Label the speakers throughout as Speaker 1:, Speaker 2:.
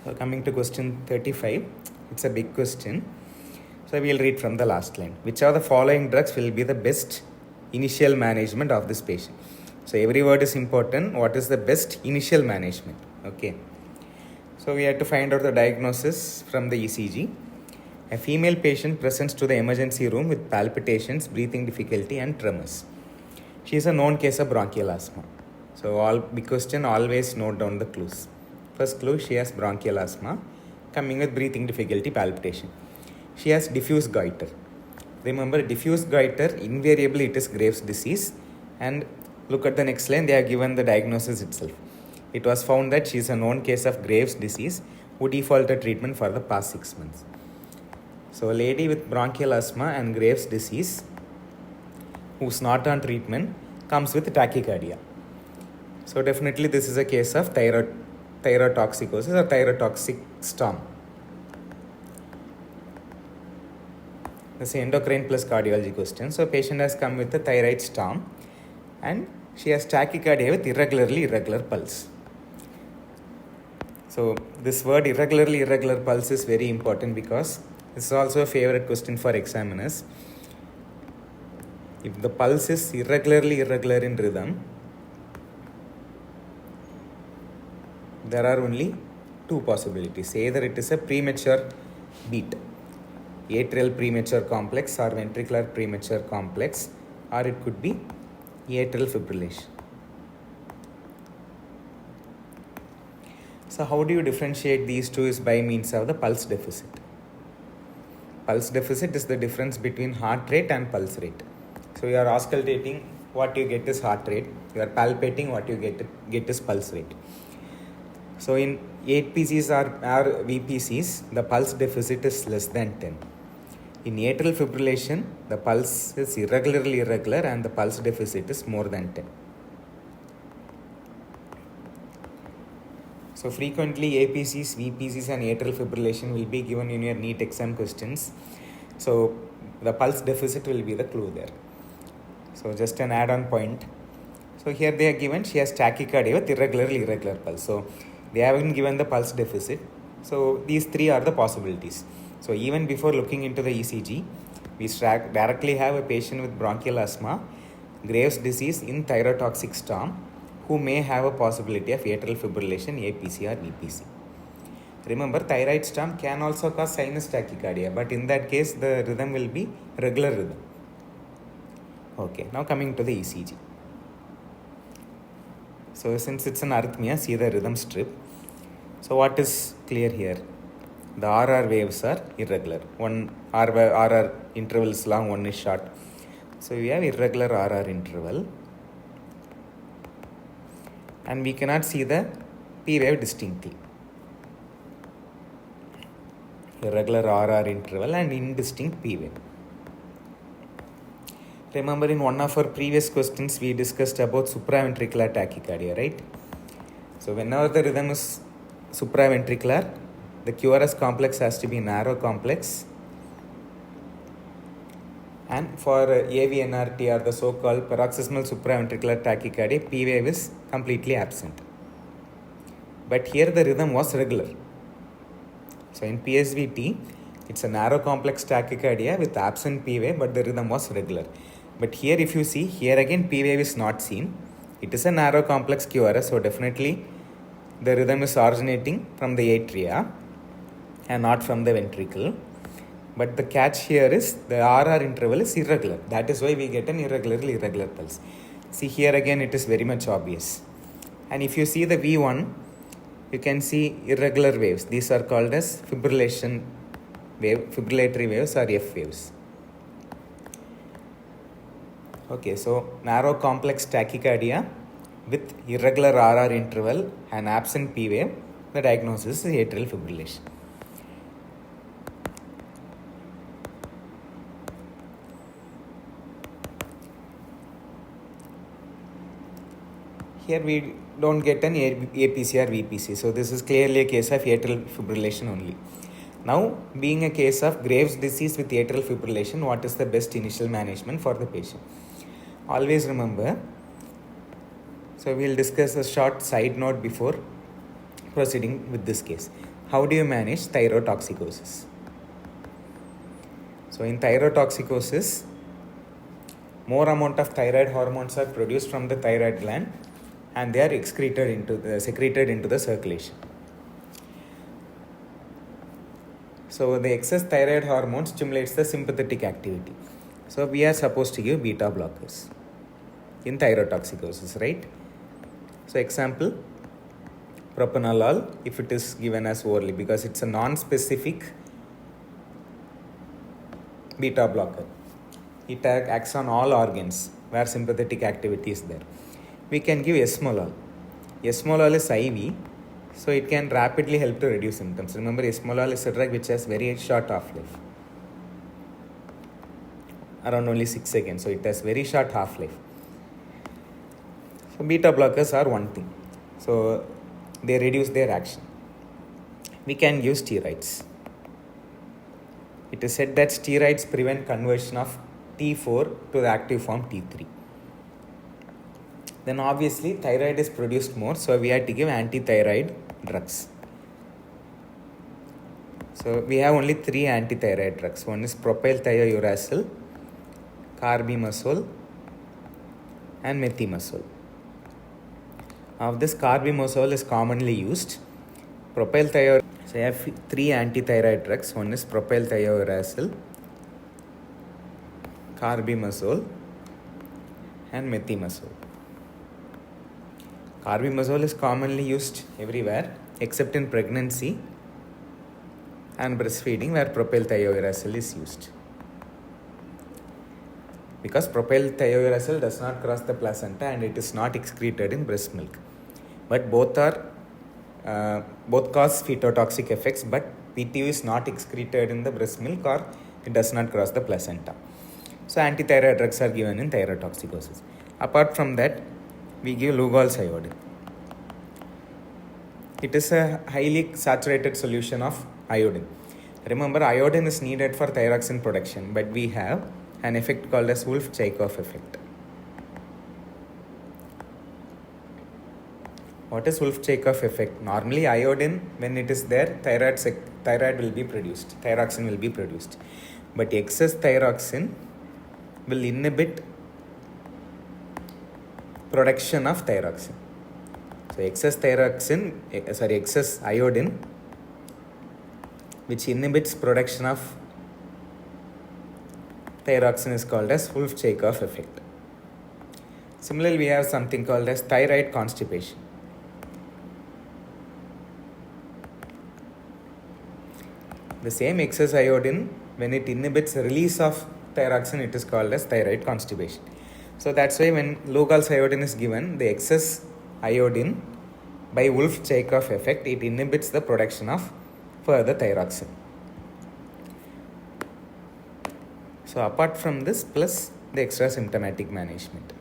Speaker 1: So coming to question 35, it's a big question. So we will read from the last line. Which of the following drugs will be the best initial management of this patient? So every word is important. What is the best initial management? Okay. So we have to find out the diagnosis from the ECG. A female patient presents to the emergency room with palpitations, breathing difficulty and tremors. She is a known case of bronchial asthma. So all big question, always note down the clues. First clue, she has bronchial asthma coming with breathing difficulty, palpitation. She has diffuse goiter. Remember, diffuse goiter, invariably it is Graves' disease. And look at the next line, they have given the diagnosis itself. It was found that she is a known case of Graves' disease who defaulted treatment for the past 6 months. So a lady with bronchial asthma and Graves' disease who's not on treatment comes with tachycardia. So definitely this is a case of thyrotoxicosis or thyrotoxic storm. This is endocrine plus cardiology question. So patient has come with a thyroid storm and she has tachycardia with irregular pulse. So this word irregular pulse is very important because this is also a favorite question for examiners. If the pulse is irregular in rhythm, there are only two possibilities. Either it is a premature beat, atrial premature complex or ventricular premature complex, or it could be atrial fibrillation. So how do you differentiate these two is by means of the pulse deficit. Pulse deficit is the difference between heart rate and pulse rate. So you are auscultating, what you get is heart rate. You are palpating, what you get is pulse rate. So in APCs or VPCs, the pulse deficit is less than 10. In atrial fibrillation, the pulse is irregular and the pulse deficit is more than 10. So frequently APCs, VPCs and atrial fibrillation will be given in your NEET exam questions. So the pulse deficit will be the clue there. So just an add-on point. So here they are given she has tachycardia with irregular pulse. So they haven't given the pulse deficit. So these three are the possibilities. So even before looking into the ECG, we directly have a patient with bronchial asthma, Graves' disease in thyrotoxic storm, who may have a possibility of atrial fibrillation, APC or VPC. Remember, thyroid storm can also cause sinus tachycardia, but in that case, the rhythm will be regular rhythm. Okay, now coming to the ECG. So since it's an arrhythmia, see the rhythm strip. So what is clear here? The RR waves are irregular. One RR interval is long, one is short. So we have irregular RR interval. And we cannot see the P wave distinctly. Irregular RR interval and indistinct P wave. Remember, in one of our previous questions, we discussed about supraventricular tachycardia, right? So whenever the rhythm is supraventricular, the QRS complex has to be narrow complex. And for AVNRT or the so-called paroxysmal supraventricular tachycardia, P wave is completely absent. But here the rhythm was regular. So in PSVT, it's a narrow complex tachycardia with absent P wave, but the rhythm was regular. But here if you see, here again P wave is not seen. It is a narrow complex QRS, so definitely the rhythm is originating from the atria and not from the ventricle. But the catch here is the RR interval is irregular. That is why we get an irregular pulse. See here again it is very much obvious. And if you see the V1, you can see irregular waves. These are called as fibrillatory waves or F waves. Okay, so narrow complex tachycardia with irregular RR interval and absent P wave, the diagnosis is atrial fibrillation. Here we don't get an APC or VPC. So this is clearly a case of atrial fibrillation only. Now, being a case of Graves' disease with atrial fibrillation, what is the best initial management for the patient? Always remember, so we'll discuss a short side note before proceeding with this case. How do you manage thyrotoxicosis? So in thyrotoxicosis, more amount of thyroid hormones are produced from the thyroid gland and they are secreted into the circulation. So the excess thyroid hormone stimulates the sympathetic activity. So we are supposed to give beta blockers in thyrotoxicosis, right? So example, propranolol, if it is given as orally, because it's a non-specific beta blocker. It acts on all organs where sympathetic activity is there. We can give esmolol. Esmolol is IV, so it can rapidly help to reduce symptoms. Remember, esmolol is a drug which has very short half-life, around only 6 seconds. So it has very short half-life. So beta blockers are one thing. So they reduce their action. We can use steroids. It is said that steroids prevent conversion of T4 to the active form T3. Then obviously thyroid is produced more, so we have to give anti-thyroid drugs. So we have only 3 anti-thyroid drugs. One is propylthiouracil, carbimazole and methimazole. Of this, carbimazole is commonly used. Propylthiouracil, so I have 3 anti-thyroid drugs. One is propylthiouracil, carbimazole and methimazole. Carbimazole is commonly used everywhere except in pregnancy and breastfeeding, where propylthiouracil is used. Because propylthiouracil does not cross the placenta and it is not excreted in breast milk. But both cause fetotoxic effects, but PTU is not excreted in the breast milk or it does not cross the placenta. So antithyroid drugs are given in thyrotoxicosis. Apart from that, we give Lugol's iodine. It is a highly saturated solution of iodine. Remember, iodine is needed for thyroxine production, but we have an effect called as Wolff-Chaikoff effect. What is Wolff-Chaikoff effect? Normally iodine, when it is there, thyroid will be produced, thyroxine will be produced. But excess thyroxine will inhibit production of thyroxine. So excess iodine, which inhibits production of thyroxine, is called as Wolff-Chaikoff effect. Similarly, we have something called as thyroid constipation. The same excess iodine, when it inhibits the release of thyroxine, it is called as thyroid constipation. So that's why when Lugol's iodine is given, the excess iodine, by Wolff-Chaikoff effect, it inhibits the production of further thyroxine. So apart from this, plus the extra symptomatic management.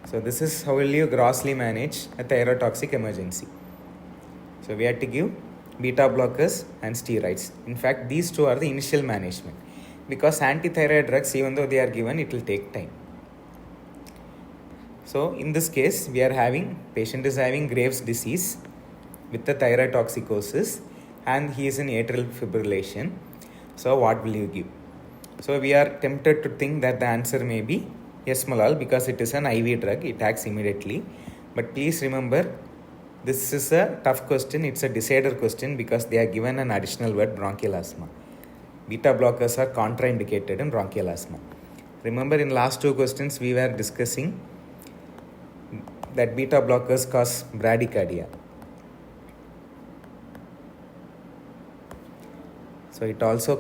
Speaker 1: So this is how will you grossly manage a thyrotoxic emergency. So we have to give beta blockers and steroids. In fact, these two are the initial management, because antithyroid drugs, even though they are given, it will take time. So in this case, patient is having Graves' disease with the thyrotoxicosis and he is in atrial fibrillation. So what will you give? So we are tempted to think that the answer may be esmolol, because it is an IV drug, it acts immediately. But please remember, this is a tough question, it's a decider question, because they are given an additional word, bronchial asthma. Beta blockers are contraindicated in bronchial asthma. Remember, in last 2 questions we were discussing that beta blockers cause bradycardia. So it also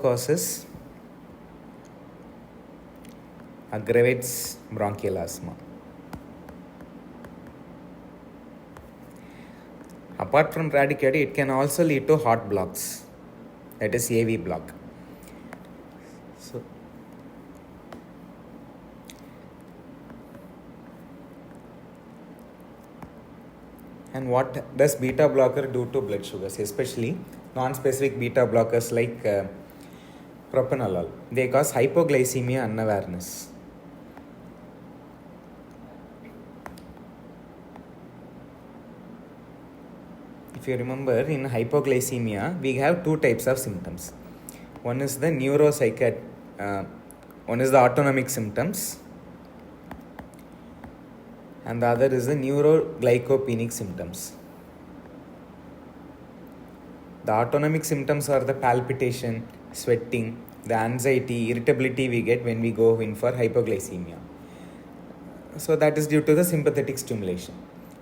Speaker 1: aggravates bronchial asthma. Apart from bradycardia, it can also lead to heart blocks, that is AV block. So and what does beta blocker do to blood sugars, especially non-specific beta blockers like propranolol? They cause hypoglycemia unawareness. if you remember, in hypoglycemia, we have two types of symptoms. One is the one is the autonomic symptoms, and the other is the neuroglycopenic symptoms. The autonomic symptoms are the palpitation, sweating, the anxiety, irritability we get when we go in for hypoglycemia. So that is due to the sympathetic stimulation.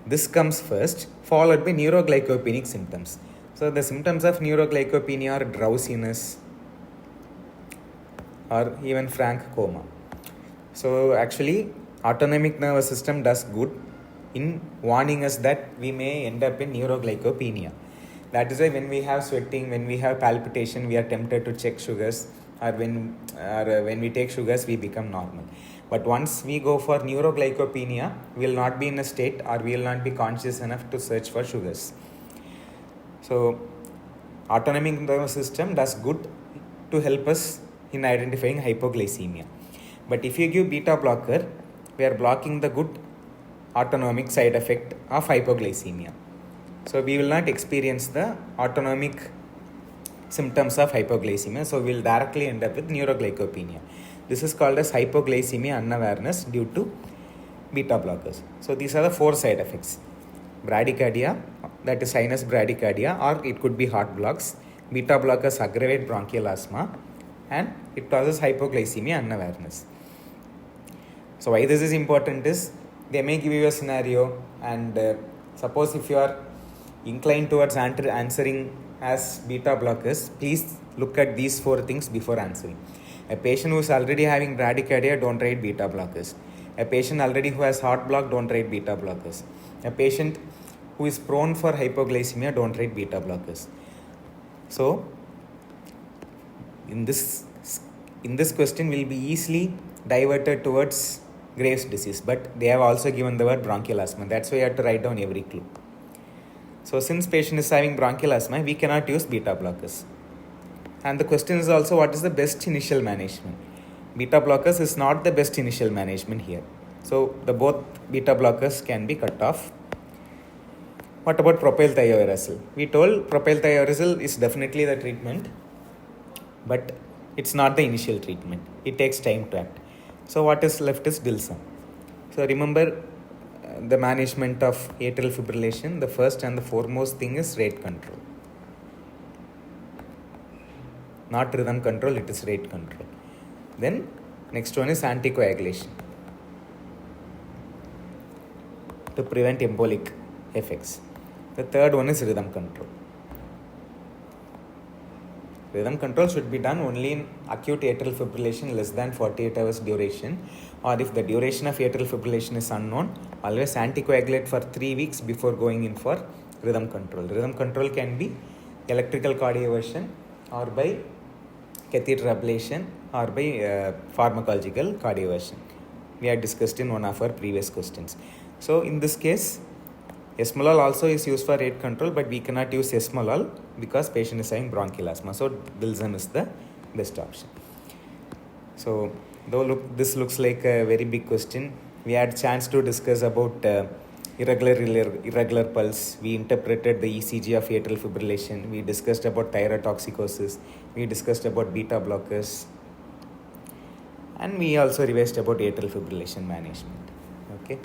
Speaker 1: This comes first, followed by neuroglycopenic symptoms. So the symptoms of neuroglycopenia are drowsiness or even frank coma. So actually, autonomic nervous system does good in warning us that we may end up in neuroglycopenia. That is why when we have sweating, when we have palpitation, we are tempted to check sugars, or when we take sugars, we become normal. But once we go for neuroglycopenia, we will not be in a state, or we will not be conscious enough to search for sugars. So autonomic nervous system does good to help us in identifying hypoglycemia. But if you give beta blocker, we are blocking the good autonomic side effect of hypoglycemia. So we will not experience the autonomic symptoms of hypoglycemia. So we will directly end up with neuroglycopenia. This is called as hypoglycemia unawareness due to beta blockers. So these are the four side effects. Bradycardia, that is sinus bradycardia, or it could be heart blocks. Beta blockers aggravate bronchial asthma, and it causes hypoglycemia unawareness. So why this is important is, they may give you a scenario, and suppose if you are inclined towards answering as beta blockers, please look at these four things before answering. A patient who is already having bradycardia, don't write beta blockers. A patient already who has heart block, don't write beta blockers. A patient who is prone for hypoglycemia, don't write beta blockers. So in this question will be easily diverted towards Graves' disease, but they have also given the word bronchial asthma. That's why you have to write down every clue. So since patient is having bronchial asthma, we cannot use beta blockers. And the question is also, what is the best initial management? Beta blockers is not the best initial management here. So the both beta blockers can be cut off. What about propylthiouracil? We told propylthiouracil is definitely the treatment, but it's not the initial treatment. It takes time to act. So what is left is Dilsum. So remember the management of atrial fibrillation, the first and the foremost thing is rate control. Not rhythm control, it is rate control. Then next one is anticoagulation to prevent embolic effects. The third one is rhythm control. Rhythm control should be done only in acute atrial fibrillation less than 48 hours duration, or if the duration of atrial fibrillation is unknown, always anticoagulate for 3 weeks before going in for rhythm control. Rhythm control can be electrical cardioversion, or by catheter ablation, or by pharmacological cardioversion. We had discussed in one of our previous questions. So in this case, esmolol also is used for rate control, but we cannot use esmolol because patient is having bronchial asthma. So Dilsum is the best option. So though this looks like a very big question, we had chance to discuss about irregular pulse. We interpreted the ECG of atrial fibrillation. We discussed about thyrotoxicosis. We discussed about beta blockers. And we also revised about atrial fibrillation management. Okay.